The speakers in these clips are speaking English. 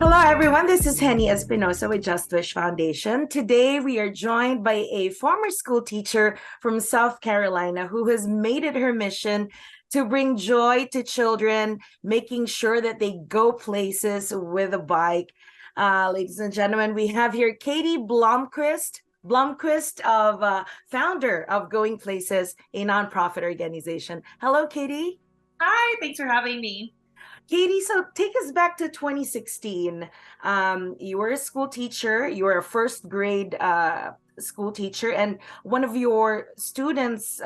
Hello, everyone. This is Henny Espinosa with Just Wish Foundation. Today, we are joined by a former school teacher from South Carolina who has made it her mission to bring joy to children, making sure that they go places with a bike. Ladies and gentlemen, we have here Katie Blomquist. Blomquist of founder of Going Places, a nonprofit organization. Hello, Katie. Hi, thanks for having me. Katie, so take us back to 2016. You were a school teacher, you were a first grade school teacher, and one of your students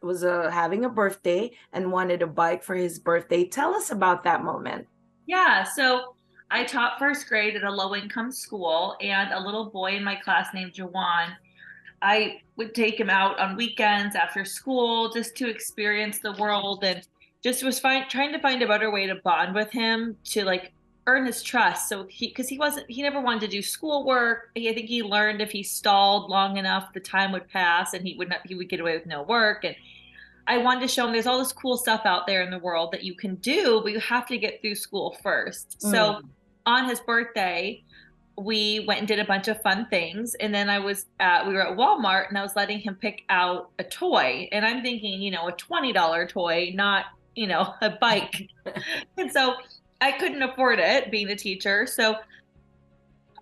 was having a birthday and wanted a bike for his birthday. Tell us about that moment. So I taught first grade at a low income school, and a little boy in my class named Jawan. I would take him out on weekends after school just to experience the world and just was trying to find a better way to bond with him to like earn his trust. So because he never wanted to do schoolwork. I think he learned if he stalled long enough, the time would pass and he would get away with no work. And I wanted to show him there's all this cool stuff out there in the world that you can do, but you have to get through school first. So Mm, on his birthday, we went and did a bunch of fun things. And then we were at Walmart and I was letting him pick out a toy. And I'm thinking, a $20 toy, not, a bike. And so I couldn't afford it being a teacher. But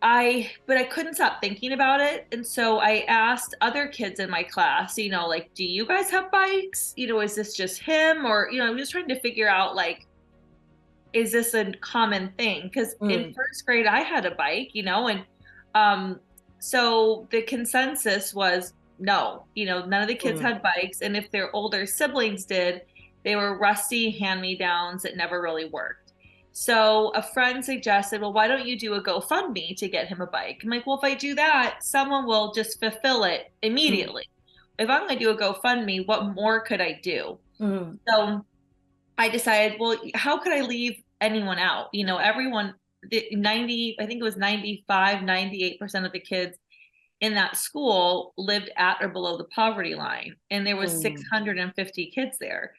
I couldn't stop thinking about it. And so I asked other kids in my class, like, do you guys have bikes? Is this just him? Or, I'm just trying to figure out, like, is this a common thing? Because in mm, first grade, I had a bike, and um, so the consensus was no, none of the kids mm. had bikes. And if their older siblings did, they were rusty hand-me-downs that never really worked. So a friend suggested, well, why don't you do a GoFundMe to get him a bike? I'm like, well, if I do that, someone will just fulfill it Mm, immediately. If I'm going to do a GoFundMe, what more could I do? mm, So I decided, well, how could I leave anyone out? Everyone, the 90, I think it was 95, 98% of the kids in that school lived at or below the poverty line. And there was mm. 650 kids there.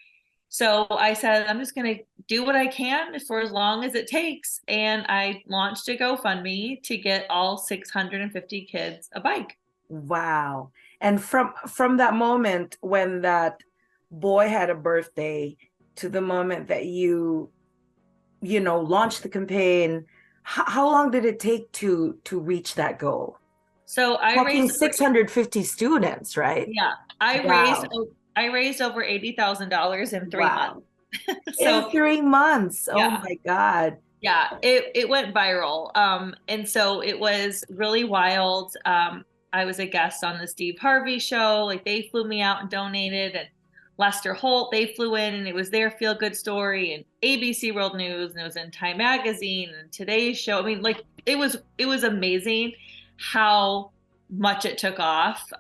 So I said, I'm just going to do what I can for as long as it takes. And I launched a GoFundMe to get all 650 kids a bike. Wow. And from that moment when that boy had a birthday to the moment that you launched the campaign, how long did it take to reach that goal? So I Talking raised over 650 students, right? Yeah, I raised Wow. I raised over $80,000 in 3 months. Wow. In So 3 months. Oh yeah, my God. yeah, it went viral. And so it was really wild. I was a guest on the Steve Harvey show. Like they flew me out and donated, and Lester Holt, they flew in, and it was their feel good story, and ABC World News, and it was in Time Magazine and Today's Show. I mean, like it was amazing how much it took off.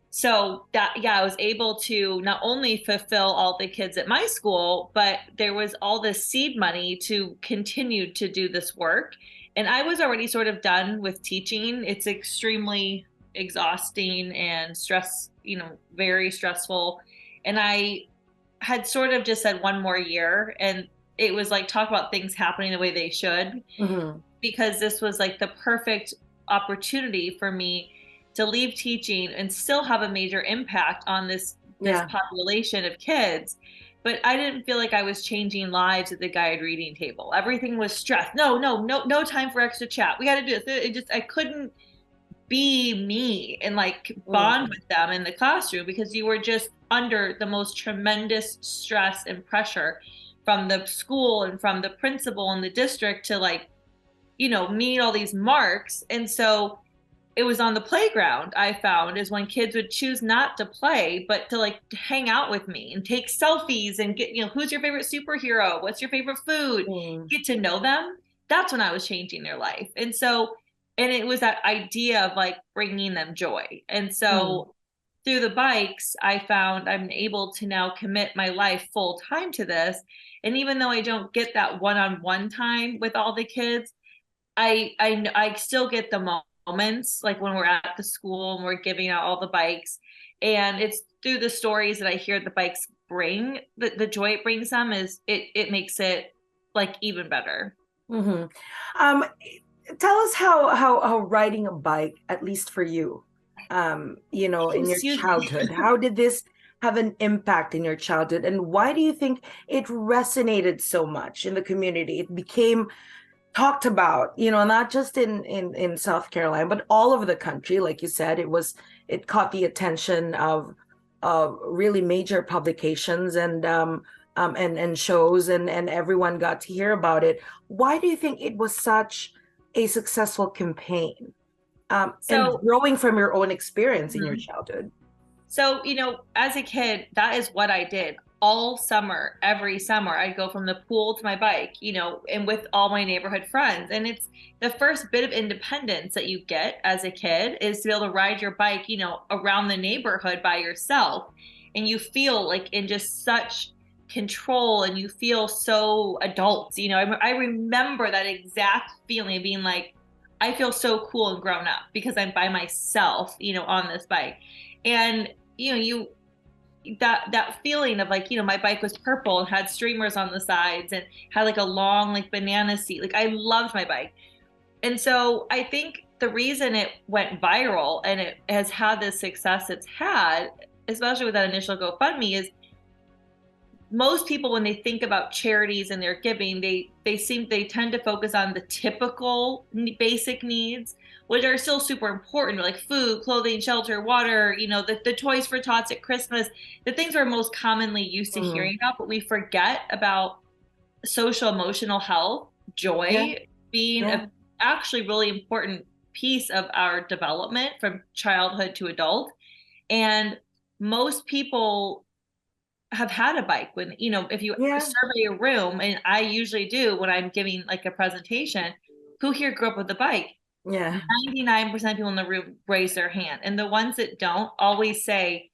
So that, yeah, I was able to not only fulfill all the kids at my school, but there was all this seed money to continue to do this work. And I was already sort of done with teaching. It's extremely exhausting and very stressful. And I had sort of just said one more year, and it was like talk about things happening the way they should, Mhm. because this was like the perfect opportunity for me to leave teaching and still have a major impact on this Yeah. population of kids. But I didn't feel like I was changing lives at the guide reading table. Everything was stress. No, no, no, no time for extra chat. We got to do this. I couldn't be me and like bond Mm. with them in the classroom because you were just under the most tremendous stress and pressure from the school and from the principal and the district to like, meet all these marks. And so it was on the playground I found is when kids would choose not to play, but to like hang out with me and take selfies and get, who's your favorite superhero? What's your favorite food? Mm. Get to know them. That's when I was changing their life. And it was that idea of like bringing them joy. And Mm. so through the bikes, I found I'm able to now commit my life full time to this. And even though I don't get that one-on-one time with all the kids, I still get the moments like when we're at the school and we're giving out all the bikes, and it's through the stories that I hear the bikes bring the joy it brings them is it makes it like even better. Hmm. Um, Tell us how riding a bike, at least for you, in your Excuse me. childhood, how did this have an impact in your childhood, and why do you think it resonated so much in the community? It became talked about, not just in South Carolina, but all over the country. Like you said, it caught the attention of really major publications and shows, and everyone got to hear about it. Why do you think it was such a successful campaign? And So, growing from your own experience in your mhm. childhood. So, as a kid, that is what I did all summer. Every summer, I'd go from the pool to my bike, and with all my neighborhood friends. And it's the first bit of independence that you get as a kid is to be able to ride your bike, around the neighborhood by yourself. And you feel like in just such control and you feel so adult. I remember that exact feeling of being like, I feel so cool and grown up because I'm by myself, on this bike. And you that feeling of like, my bike was purple and had streamers on the sides and had like a long like banana seat. Like I loved my bike. And so I think the reason it went viral and it has had the success it's had, especially with that initial GoFundMe, is most people when they think about charities and their giving, they tend to focus on the typical basic needs, which are still super important, like food, clothing, shelter, water, the toys for tots at Christmas, the things we're most commonly used to Mhm. hearing about. But we forget about social emotional health, Yeah, joy being yeah, a actually really important piece of our development from childhood to adult. And most people have had a bike when, if you yeah, survey a room, and I usually do when I'm giving like a presentation, who here grew up with a bike? yeah. 99% of people in the room raise their hand. And the ones that don't always say,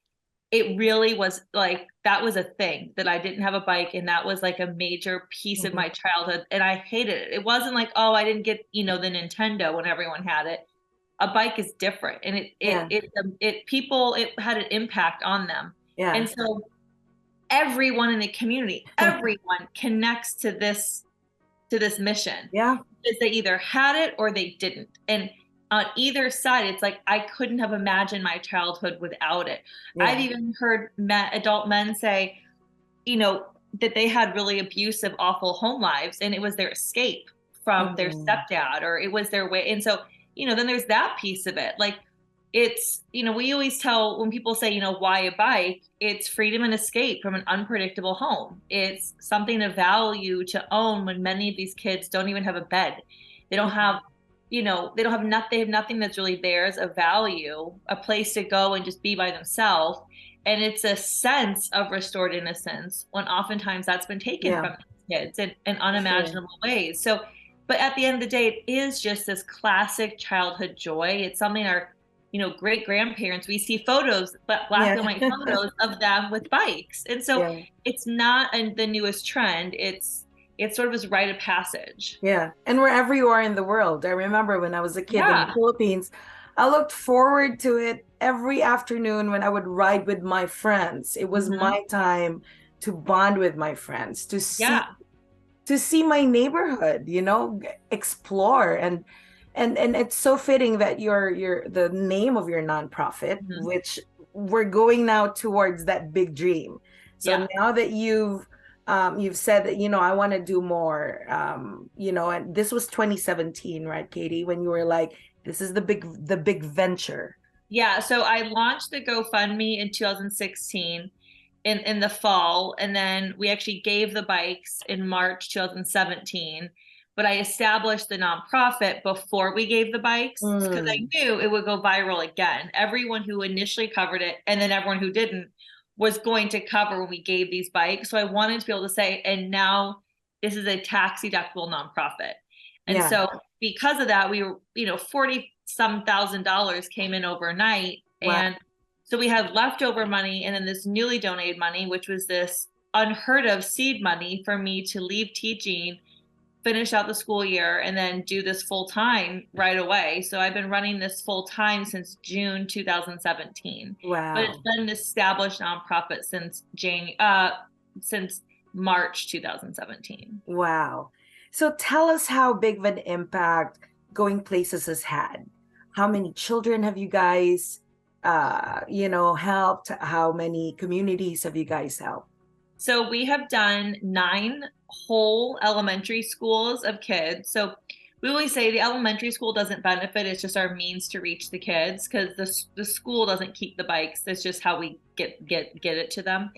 it really was like that was a thing that I didn't have a bike, and that was like a major piece of Mhm. my childhood. And I hated it. It wasn't like, oh, I didn't get, the Nintendo when everyone had it. A bike is different. And Yeah, it had an impact on them. yeah, And so everyone in the community, everyone connects to this mission yeah, because they either had it or they didn't. And on either side, it's like I couldn't have imagined my childhood without it. I've yeah. even heard adult men say, you know, that they had really abusive, awful home lives, and it was their escape from their Mhm. stepdad, or it was their way. And so, then there's that piece of it. Like, we always tell when people say, why a bike, it's freedom and escape from an unpredictable home. It's something of value to own when many of these kids don't even have a bed. They don't have, they don't have nothing, they have nothing that's really theirs of value, a place to go and just be by themselves. And it's a sense of restored innocence when oftentimes that's been taken Yeah, from these kids in for sure. unimaginable ways. So, but at the end of the day, it is just this classic childhood joy. It's something our, great grandparents, we see photos, but black Yeah. and white photos of them with bikes. And so Yeah. it's not the newest trend. It's sort of this rite of passage. Yeah. And wherever you are in the world, I remember when I was a kid in the Yeah. Philippines, I looked forward to it every afternoon when I would ride with my friends. It was Hmm. my time to bond with my friends, to see Yeah. my neighborhood, explore, and it's so fitting that your the name of your nonprofit, Hmm. which we're going now towards that big dream. So Yeah. now that you've said that, I want to do more, and this was 2017, right, Katie, when you were like, this is the big venture. Yeah, so I launched the GoFundMe in 2016 in the fall, and then we actually gave the bikes in March 2017. But I established the nonprofit before we gave the bikes because I Mm, knew it would go viral again. Everyone who initially covered it and then everyone who didn't was going to cover when we gave these bikes. So I wanted to be able to say, and now this is a tax deductible nonprofit. And yeah. so because of that, we were, 40 some $1,000 came in overnight. Wow. And so we had leftover money and then this newly donated money, which was this unheard of seed money for me to leave teaching, finish out the school year, and then do this full time right away. So I've been running this full time since June 2017, but it's Wow. been an established nonprofit since March 2017. Wow. So tell us how big of an impact Going Places has had. How many children have you guys, helped? How many communities have you guys helped? So we have done 9 whole elementary schools of kids. So we always say the elementary school doesn't benefit. It's just our means to reach the kids because the school doesn't keep the bikes. That's just how we get it to them.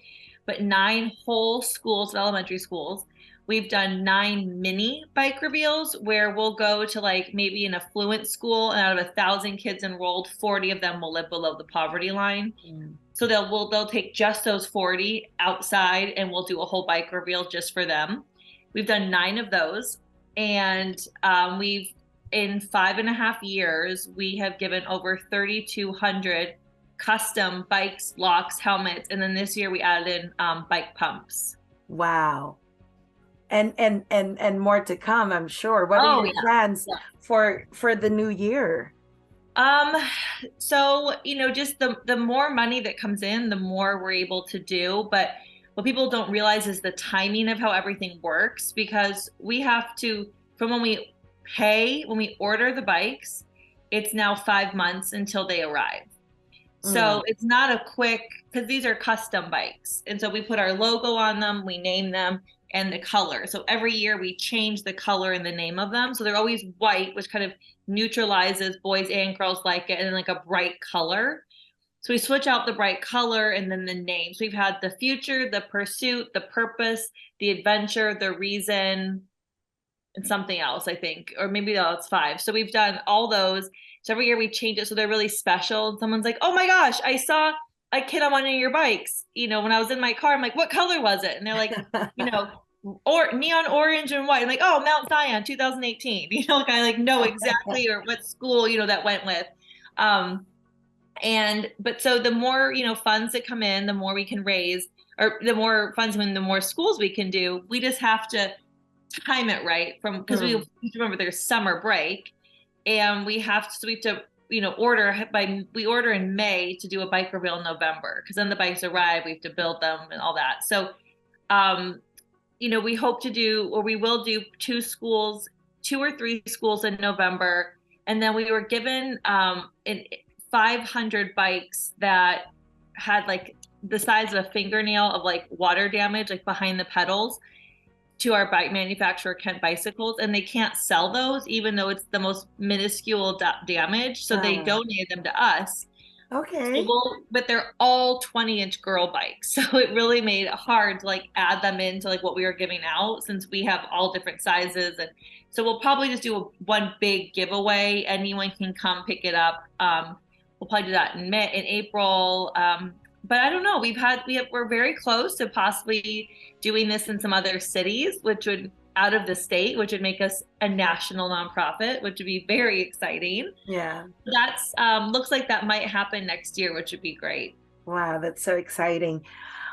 But 9 whole schools of elementary schools. We've done 9 mini bike reveals where we'll go to like maybe an affluent school, and out of 1,000 kids enrolled, 40 of them will live below the poverty line. Mm. So they'll take just those 40 outside and we'll do a whole bike reveal just for them. We've done 9 of those, and we've in 5.5 years we have given over 3,200 custom bikes, locks, helmets, and then this year we added in bike pumps. Wow. And more to come, I'm sure. What are Oh your yeah. plans for the new year? Um, so just the more money that comes in, the more we're able to do. But what people don't realize is the timing of how everything works because we have to, from when we order the bikes, it's now 5 months until they arrive. Mm. So it's not a quick, because these are custom bikes. And so we put our logo on them, we name them, and the color. So every year we change the color and the name of them. So they're always white, which kind of neutralizes boys and girls like it, and like a bright color. So we switch out the bright color and then the names. We've had the future, the pursuit, the purpose, the adventure, the reason, and something else, I think, or maybe it's 5. So we've done all those. So every year we change it so they're really special. And someone's like, "Oh my gosh, I saw a kid on one of your bikes. When I was in my car, I'm like, what color was it?" And they're like, you know, or neon orange and white. I'm like, "Oh, Mount Zion, 2018." Like I like know exactly or what school that went with. Um, but so the more funds that come in, the more we can raise, or the more funds when the more schools we can do. We just have to time it right because we Mm. have to remember there's summer break, and we have to order we order in May to do a bike reveal in November because then the bikes arrive, we have to build them and all that. So um we hope to do, or we will do 2 or 3 schools in November. And then we were given 500 bikes that had like the size of a fingernail of like water damage, like behind the pedals, to our bike manufacturer, Kent Bicycles, and they can't sell those even though it's the most minuscule damage. So they Ah, donated them to us. So okay. but they're all 20-inch girl bikes. So it really made it hard to like add them into like what we were giving out since we have all different sizes. And so we'll probably just do one big giveaway. Anyone can come pick it up. We'll probably do that in April. But I don't know. We're very close to possibly doing this in some other cities, which would out of the state, which would make us a national nonprofit, which would be very exciting. Yeah. That's looks like that might happen next year, which would be great. Wow, that's so exciting.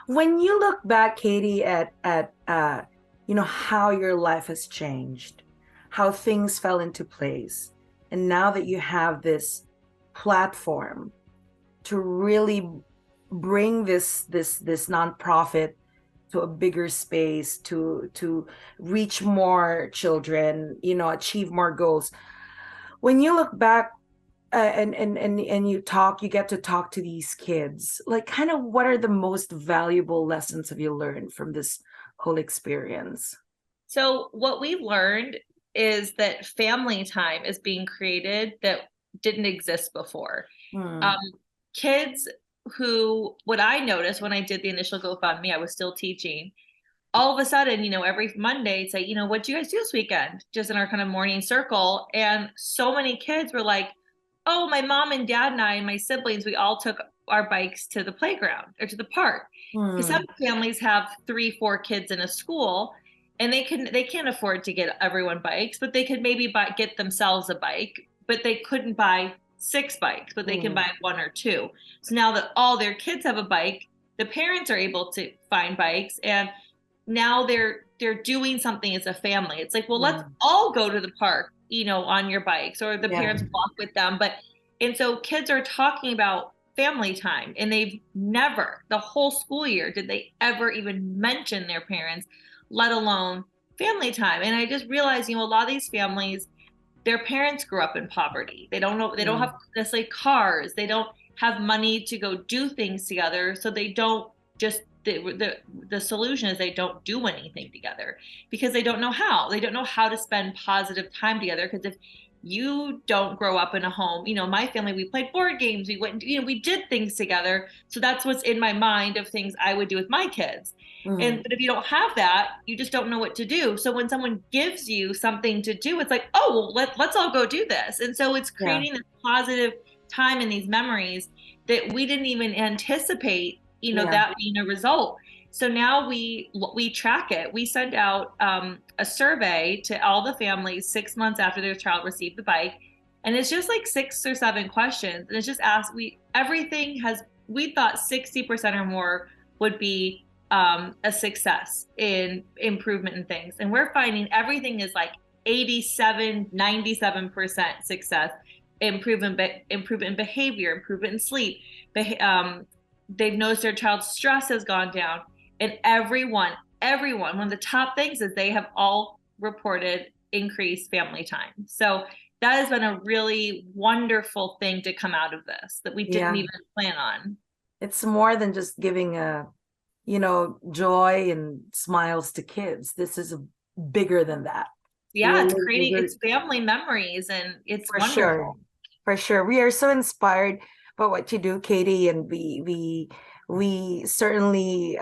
When you look back, Katie, at how your life has changed, how things fell into place, and now that you have this platform to really bring this nonprofit to a bigger space, to reach more children, achieve more goals. When you look back, and you get to talk to these kids, like, kind of what are the most valuable lessons have you learned from this whole experience? So what we learned is that family time is being created that didn't exist before. Um, Hmm. Kids what I noticed when I did the initial GoFundMe, I was still teaching. All of a sudden, every Monday, say, what do you guys do this weekend? Just in our kind of morning circle. And so many kids were like, "Oh, my mom and dad and I and my siblings, we all took our bikes to the playground or to the park." Because some Hmm. families have 3, 4 kids in a school, and they can't afford to get everyone bikes, but they could maybe get themselves a bike, but they couldn't buy 6 bikes, but they can Hmm. buy 1 or 2. So now that all their kids have a bike, the parents are able to find bikes, and now they're doing something as a family. It's like, well, let's Hmm. all go to the park, on your bikes, or the Yeah. parents walk with them. And so kids are talking about family time, and they've never, the whole school year, did they ever even mention their parents, let alone family time. And I just realized, a lot of these families, their parents grew up in poverty. They don't know, they don't have necessarily cars. They don't have money to go do things together. So they don't just, the solution is they don't do anything together because they don't know how. They don't know how to spend positive time together. Because if you don't grow up in a home, my family, we played board games, we went, we did things together. So that's what's in my mind of things I would do with my kids. Mhm. But if you don't have that, you just don't know what to do. So when someone gives you something to do, it's like, oh, well, let's all go do this. And so it's Yeah. creating this positive time and these memories that we didn't even anticipate, Yeah. that being a result. So now we track it. We send out a survey to all the families 6 months after their child received the bike, and it's just like 6 or 7 questions, and it's just asked. We thought 60% or more would be a success in improvement in things, and we're finding everything is like 87, 97% success. Improvement in behavior, improvement in sleep. They've noticed their child's stress has gone down, and everyone, one of the top things is they have all reported increased family time. So that has been a really wonderful thing to come out of this that we didn't even plan on. It's more than just giving joy and smiles to kids. This is bigger than that. Yeah, it's creating, it's family memories, and it's wonderful. Sure. For sure. We are so inspired by what you do, Katie, and we certainly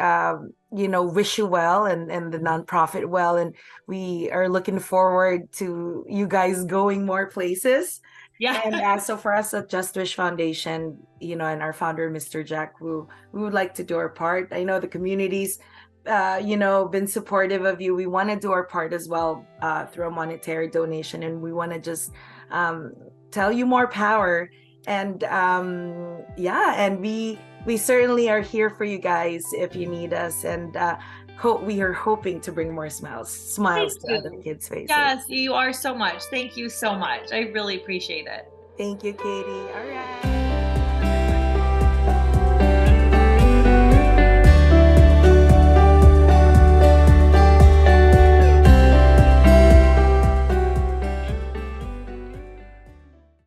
wish you well and the nonprofit well, and we are looking forward to you guys going more places. Yeah. And so for us at Just Wish Foundation, and our founder, Mr. Jack Wu, we would like to do our part. I know the community's been supportive of you. We want to do our part as well through a monetary donation, and we want to just tell you more power. And and we certainly are here for you guys if you need us, and we are hoping to bring more smiles to other kids' faces. Yes, you are so much. Thank you so much. I really appreciate it. Thank you, Katie. All right.